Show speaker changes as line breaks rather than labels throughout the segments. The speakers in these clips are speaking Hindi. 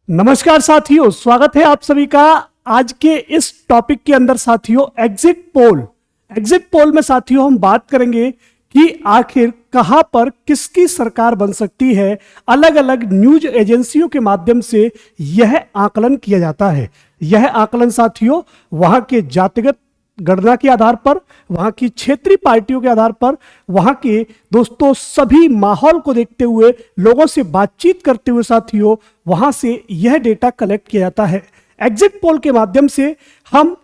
नमस्कार साथियों, स्वागत है आप सभी का आज के इस टॉपिक के अंदर। साथियों, एग्जिट पोल में साथियों हम बात करेंगे कि आखिर कहां पर किसकी सरकार बन सकती है। अलग अलग न्यूज एजेंसियों के माध्यम से यह आकलन किया जाता है। यह आकलन साथियों वहां के जातिगत गणना के आधार पर, वहां की क्षेत्रीय पार्टियों के आधार पर, वहां के दोस्तों सभी माहौल को देखते हुए, लोगों से बातचीत करते हुए साथियों वहां से यह डेटा कलेक्ट किया जाता है। एग्जिट पोल के माध्यम से हम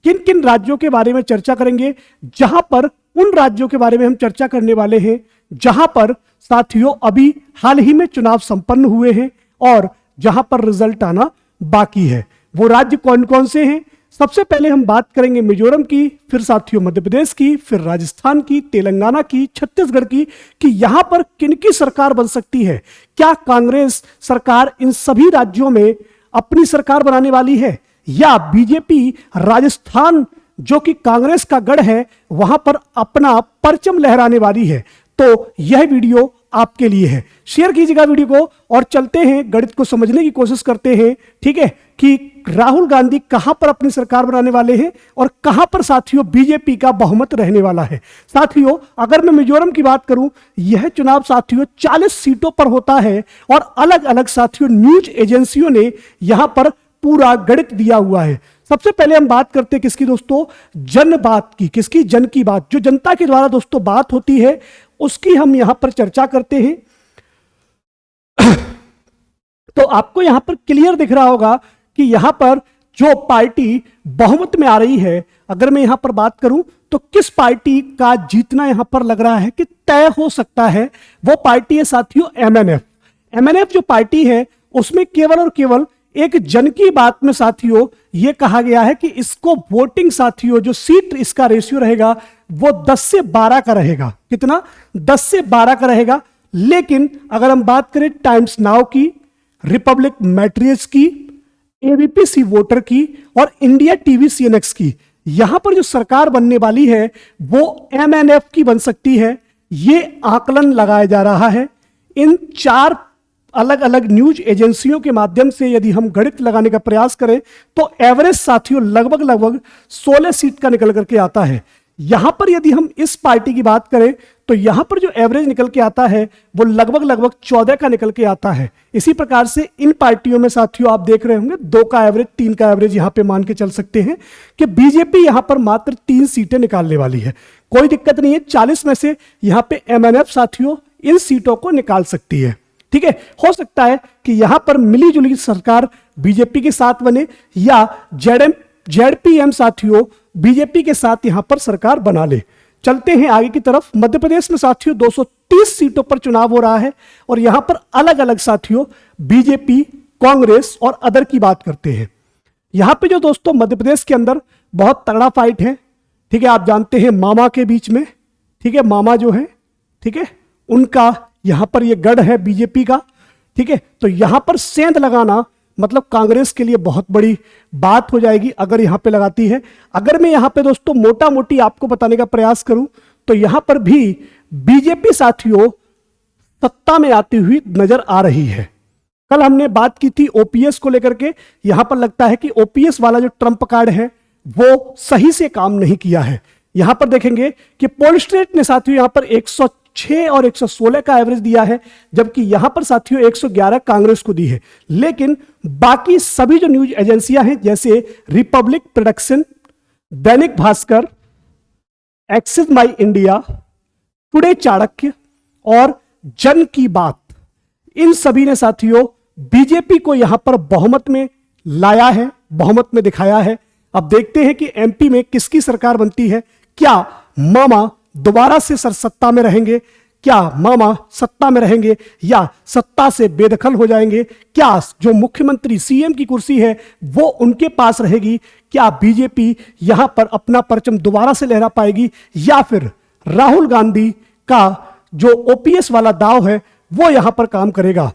किन किन राज्यों के बारे में चर्चा करेंगे, जहां पर उन राज्यों के बारे में हम चर्चा करने वाले हैं जहां पर साथियों अभी हाल ही में चुनाव संपन्न हुए हैं और जहां पर रिजल्ट आना बाकी है। वो राज्य कौन कौन से हैं? सबसे पहले हम बात करेंगे मिजोरम की, फिर साथियों मध्य प्रदेश की, फिर राजस्थान की, तेलंगाना की, छत्तीसगढ़ की, कि यहां पर किनकी सरकार बन सकती है। क्या कांग्रेस सरकार इन सभी राज्यों में अपनी सरकार बनाने वाली है या बीजेपी राजस्थान जो कि कांग्रेस का गढ़ है वहां पर अपना परचम लहराने वाली है? तो यह वीडियो आपके लिए है। शेयर कीजिएगा वीडियो को और चलते हैं गणित को समझने की कोशिश करते हैं, ठीक है, कि राहुल गांधी कहां पर अपनी सरकार बनाने वाले हैं और कहां पर साथियों बीजेपी का बहुमत रहने वाला है। साथियों, अगर मैं मिजोरम की बात करूं, यह चुनाव साथियों 40 सीटों पर होता है और अलग अलग साथियों न्यूज एजेंसियों ने यहां पर पूरा गणित दिया हुआ है। सबसे पहले हम बात करते हैं किसकी दोस्तों? जन बात की। किसकी? जन की बात, जो जनता के द्वारा दोस्तों बात होती है उसकी हम यहां पर चर्चा करते हैं। तो आपको यहां पर क्लियर दिख रहा होगा कि यहां पर जो पार्टी बहुमत में आ रही है, अगर मैं यहां पर बात करूं तो किस पार्टी का जीतना यहां पर लग रहा है कि तय हो सकता है, वो पार्टी है साथियों एमएनएफ। एमएनएफ जो पार्टी है उसमें केवल और केवल एक जन की बात में साथियों यह कहा गया है कि इसको वोटिंग साथियों जो सीट इसका रेशियो रहेगा वो 10 से 12 का रहेगा। कितना? 10 से 12 का रहेगा। लेकिन अगर हम बात करें टाइम्स नाउ की, रिपब्लिक मैट्रियस की, एबीपी सी वोटर की और इंडिया टीवी सीएनएक्स की, यहां पर जो सरकार बनने वाली है वो एमएनएफ की बन सकती है। यह आकलन लगाया जा रहा है। इन 4 अलग अलग न्यूज एजेंसियों के माध्यम से यदि हम गणित लगाने का प्रयास करें तो एवरेज साथियों लगभग 16 सीट का निकल करके आता है। यहां पर यदि हम इस पार्टी की बात करें तो यहां पर जो एवरेज निकल के आता है वो लगभग 14 का निकल के आता है। इसी प्रकार से इन पार्टियों में साथियों आप देख रहे होंगे 2 का एवरेज, 3 का एवरेज यहां पे मान के चल सकते हैं कि बीजेपी यहां पर मात्र 3 सीटें निकालने वाली है। कोई दिक्कत नहीं है, 40 में से यहां पे एमएनएफ साथियों इन सीटों को निकाल सकती है। ठीक है, हो सकता है कि यहां पर मिली जुली सरकार बीजेपी के साथ बने या जेडपीएम साथियों बीजेपी के साथ यहां पर सरकार बना ले। चलते हैं आगे की तरफ। मध्य प्रदेश में साथियों 230 सीटों पर चुनाव हो रहा है और यहां पर अलग अलग साथियों बीजेपी, कांग्रेस और अदर की बात करते हैं। यहां पे जो दोस्तों मध्य प्रदेश के अंदर बहुत तगड़ा फाइट है, ठीक है, आप जानते हैं मामा के बीच में, ठीक है, मामा जो है, ठीक है, उनका यहां पर यह गढ़ है बीजेपी का, ठीक है। तो यहां पर सेंध लगाना मतलब कांग्रेस के लिए बहुत बड़ी बात हो जाएगी अगर यहां पे लगाती है। अगर मैं यहां पे दोस्तों मोटा मोटी आपको बताने का प्रयास करूं तो यहां पर भी बीजेपी साथियों सत्ता में आती हुई नजर आ रही है। कल हमने बात की थी ओपीएस को लेकर के, यहां पर लगता है कि ओपीएस वाला जो ट्रंप कार्ड है वो सही से काम नहीं किया है। यहां पर देखेंगे कि पोलस्ट्रेट ने साथियों यहां पर 106 और 116 का एवरेज दिया है, जबकि यहां पर साथियों 111 कांग्रेस को दी है। लेकिन बाकी सभी जो न्यूज एजेंसियां हैं जैसे Republic production, Dainik Bhaskar, axis माई इंडिया, टुडे चाणक्य और जन की बात, इन सभी ने साथियों बीजेपी को यहां पर बहुमत में लाया है, बहुमत में दिखाया है। अब देखते हैं कि एमपी में किसकी सरकार बनती है। क्या मामा दोबारा से सत्ता में रहेंगे? क्या मामा सत्ता में रहेंगे या सत्ता से बेदखल हो जाएंगे? क्या जो मुख्यमंत्री सीएम की कुर्सी है वो उनके पास रहेगी? क्या बीजेपी यहां पर अपना परचम दोबारा से लहरा पाएगी या फिर राहुल गांधी का जो ओपीएस वाला दाव है वो यहां पर काम करेगा?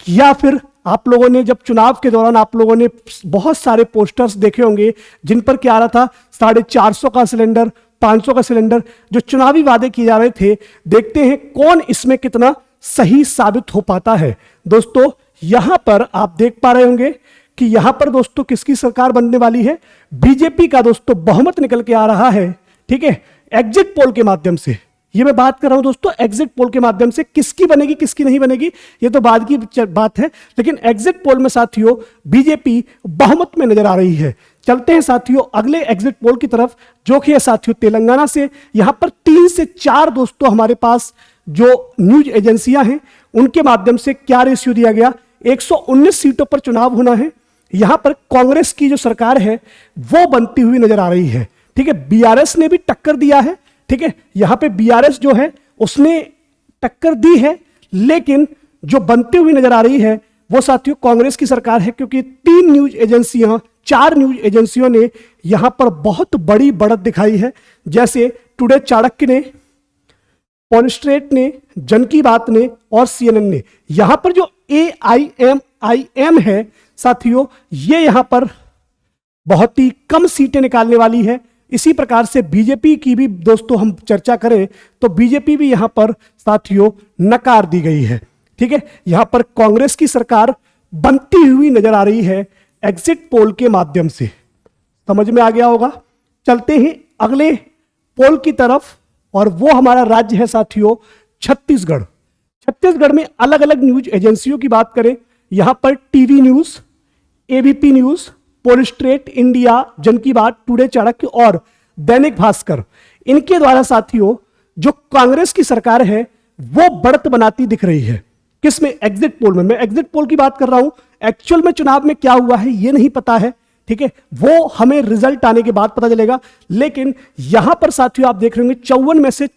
या फिर आप लोगों ने जब चुनाव के दौरान आप लोगों ने बहुत सारे पोस्टर्स देखे होंगे जिन पर क्या आ रहा था, 450 का सिलेंडर, 500 का सिलेंडर, जो चुनावी वादे किए जा रहे थे। देखते हैं कौन इसमें कितना सही साबित हो पाता है। दोस्तों यहां पर आप देख पा रहे होंगे कि यहां पर दोस्तों किसकी सरकार बनने वाली है, बीजेपी का दोस्तों बहुमत निकल के आ रहा है। ठीक है, एग्जिट पोल के माध्यम से, ये मैं बात कर रहा हूं दोस्तों एग्जिट पोल के माध्यम से, किसकी बनेगी किसकी नहीं बनेगी ये तो बाद की बात है, लेकिन एग्जिट पोल में साथियों बीजेपी बहुमत में नजर आ रही है। चलते हैं साथियों अगले एग्जिट पोल की तरफ, जो कि है साथियों तेलंगाना से। यहां पर 3 से 4 दोस्तों हमारे पास जो न्यूज एजेंसियां हैं उनके माध्यम से क्या रेशियो दिया गया, 119 सीटों पर चुनाव होना है। यहां पर कांग्रेस की जो सरकार है वो बनती हुई नजर आ रही है। ठीक है, बीआरएस ने भी टक्कर दिया है। ठीक है, यहां पे बीआरएस जो है उसने टक्कर दी है, लेकिन जो बनती हुई नजर आ रही है वो साथियों कांग्रेस की सरकार है, क्योंकि 4 न्यूज एजेंसियों ने यहां पर बहुत बड़ी बढ़त दिखाई है, जैसे टुडे चाणक्य ने, पॉलिस्ट्रेट ने, जन की बात ने और सीएनएन ने। यहां पर जो AIMIM है साथियों, ये यहां पर बहुत ही कम सीटें निकालने वाली है। इसी प्रकार से बीजेपी की भी दोस्तों हम चर्चा करें तो बीजेपी भी यहां पर साथियों नकार दी गई है। ठीक है, यहां पर कांग्रेस की सरकार बनती हुई नजर आ रही है एग्जिट पोल के माध्यम से। समझ में आ गया होगा। चलते हैं अगले पोल की तरफ, और वो हमारा राज्य है साथियों छत्तीसगढ़। छत्तीसगढ़ में अलग अलग न्यूज एजेंसियों की बात करें, यहां पर TV news, ABP news, Polstrat India, जन की बात, टुडे चाणक्य और दैनिक भास्कर, इनके द्वारा साथियों जो कांग्रेस की सरकार है वो बढ़त बनाती दिख रही है। किसमें, एग्जिट पोल में। मैं एग्जिट पोल की बात कर रहा हूं, एक्चुअल में चुनाव में क्या हुआ है ये नहीं पता है। ठीक है, वो हमें रिजल्ट आने के बाद पता चलेगा। लेकिन यहां पर साथियों आप देख रहे होंगे 54 से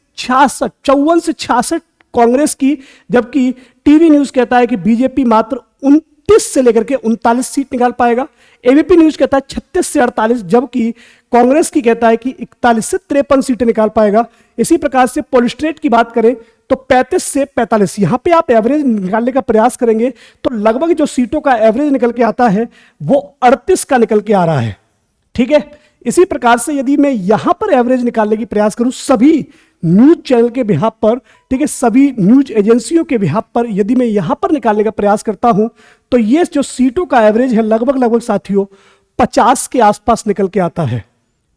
66 कांग्रेस की, जबकि टीवी न्यूज कहता है कि बीजेपी मात्र 29 से लेकर के 39 सीट निकाल पाएगा। एबीपी न्यूज कहता है 36 से 48, जबकि कांग्रेस की कहता है कि 41 से 53 सीटें निकाल पाएगा। इसी प्रकार से पोलिस्ट्रेट की बात करें तो 35 से 45, यहां पे आप एवरेज निकालने का प्रयास करेंगे तो लगभग जो सीटों का एवरेज निकल के आता है वो 38 का निकल के आ रहा है। ठीक है, इसी प्रकार से यदि मैं यहां पर एवरेज निकालने की प्रयास करूं सभी न्यूज चैनल के बिहाफ पर, ठीक है, सभी न्यूज एजेंसियों के बिहाफ पर यदि मैं यहां पर निकालने का प्रयास करता हूं तो ये जो सीटों का एवरेज है लगभग साथियों 50 के आसपास निकल के आता है।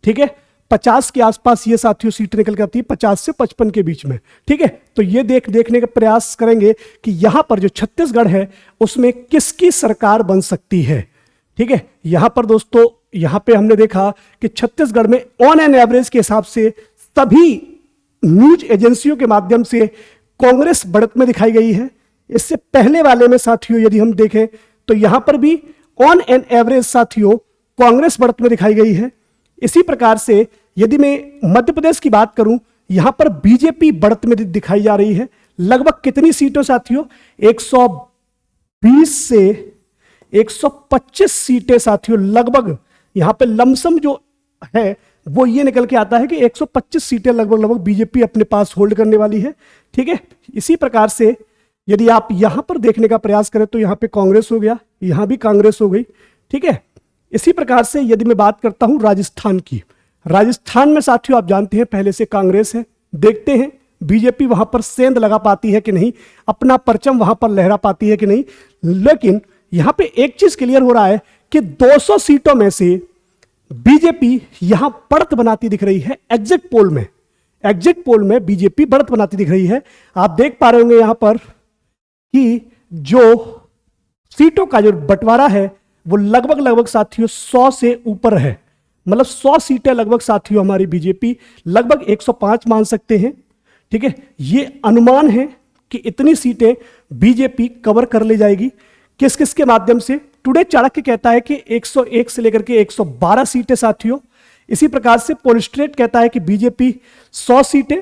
ठीक है, 50 के आसपास ये साथियों सीट निकल के आती है, 50 से 55 के बीच में। ठीक है, तो ये देखने का प्रयास करेंगे कि यहां पर जो छत्तीसगढ़ है उसमें किसकी सरकार बन सकती है। ठीक है, यहां पर दोस्तों यहां पे हमने देखा कि छत्तीसगढ़ में ऑन एन एवरेज के हिसाब से सभी न्यूज एजेंसियों के माध्यम से कांग्रेस बढ़त में दिखाई गई है। इससे पहले वाले में साथियों यदि हम देखें तो यहां पर भी ऑन एन एवरेज साथियों कांग्रेस बढ़त में दिखाई गई है। इसी प्रकार से यदि मैं मध्य प्रदेश की बात करूं, यहां पर बीजेपी बढ़त में दिखाई जा रही है। लगभग कितनी सीटों साथियों, 120 से 125 सीटें साथियों, लगभग यहां पे लमसम जो है वो ये निकल के आता है कि 125 सीटें लगभग बीजेपी अपने पास होल्ड करने वाली है। ठीक है, इसी प्रकार से यदि आप यहां पर देखने का प्रयास करें तो यहां पे कांग्रेस हो गया, यहां भी कांग्रेस हो गई। ठीक है, इसी प्रकार से यदि मैं बात करता हूं राजस्थान की, राजस्थान में साथियों आप जानते हैं पहले से कांग्रेस है। देखते हैं बीजेपी वहां पर सेंध लगा पाती है कि नहीं, अपना परचम वहां पर लहरा पाती है कि नहीं। लेकिन यहां पे एक चीज क्लियर हो रहा है कि 200 सीटों में से बीजेपी यहां बढ़त बनाती दिख रही है। एग्जिट पोल में बीजेपी बढ़त बनाती दिख रही है। आप देख पा रहे होंगे यहां पर कि जो सीटों का जो बंटवारा है वो लगभग साथियों 100 से ऊपर है। मतलब 100 सीटें लगभग साथियों हमारी बीजेपी लगभग 105 मान सकते हैं। ठीक है, ये अनुमान है कि इतनी सीटें बीजेपी कवर कर ले जाएगी। किस किस के माध्यम से, टुडे चाणक्य कहता है कि 101 से लेकर के 112 सीटें साथियों। इसी प्रकार से पोलिस्ट्रेट कहता है कि बीजेपी 100 सीटें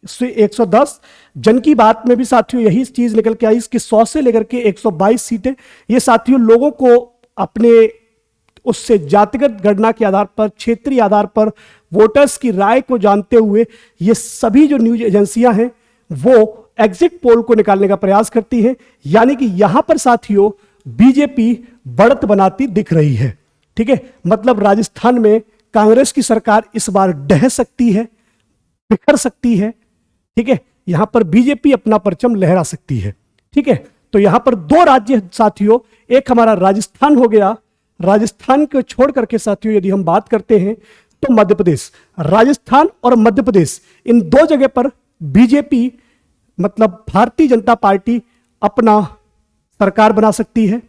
से 110। जन की बात में भी साथियों यही चीज निकल के आई कि 100 से लेकर के 122 सीटें। ये साथियों लोगों को अपने उससे जातिगत गणना के आधार पर, क्षेत्रीय आधार पर वोटर्स की राय को जानते हुए ये सभी जो न्यूज एजेंसियां हैं वो एग्जिट पोल को निकालने का प्रयास करती हैं। यानी कि यहां पर साथियों बीजेपी बढ़त बनाती दिख रही है। ठीक है, मतलब राजस्थान में कांग्रेस की सरकार इस बार ढह सकती है, बिखर सकती है। ठीक है, यहां पर बीजेपी अपना परचम लहरा सकती है। ठीक है, तो यहां पर दो राज्य साथियों, एक हमारा राजस्थान हो गया, राजस्थान को छोड़ करके साथियों यदि हम बात करते हैं तो मध्य प्रदेश, राजस्थान और मध्य प्रदेश, इन दो जगह पर बीजेपी मतलब भारतीय जनता पार्टी अपना सरकार बना सकती है।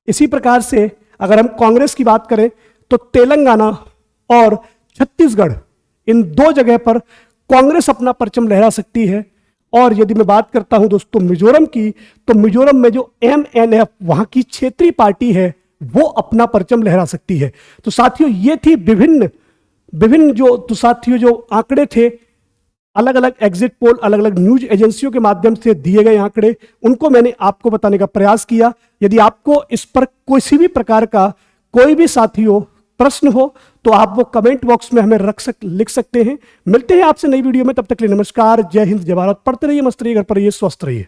इसी प्रकार से अगर हम कांग्रेस की बात करें तो तेलंगाना और छत्तीसगढ़, इन दो जगह पर कांग्रेस अपना परचम लहरा सकती है। और यदि मैं बात करता हूं दोस्तों मिजोरम की, तो मिजोरम में जो MNF वहां की क्षेत्रीय पार्टी है वो अपना परचम लहरा सकती है। तो साथियों ये थी विभिन्न जो आंकड़े थे, अलग अलग एग्जिट पोल, अलग अलग न्यूज एजेंसियों के माध्यम से दिए गए आंकड़े, उनको मैंने आपको बताने का प्रयास किया। यदि आपको इस पर किसी भी प्रकार का कोई भी साथियों प्रश्न हो तो आप वो कमेंट बॉक्स में हमें लिख सकते हैं। मिलते हैं आपसे नई वीडियो में, तब तक के लिए नमस्कार, जय हिंद, जय भारत। पढ़ते रहिए, मस्त रहिए, घर पर रहिए, स्वस्थ रहिए।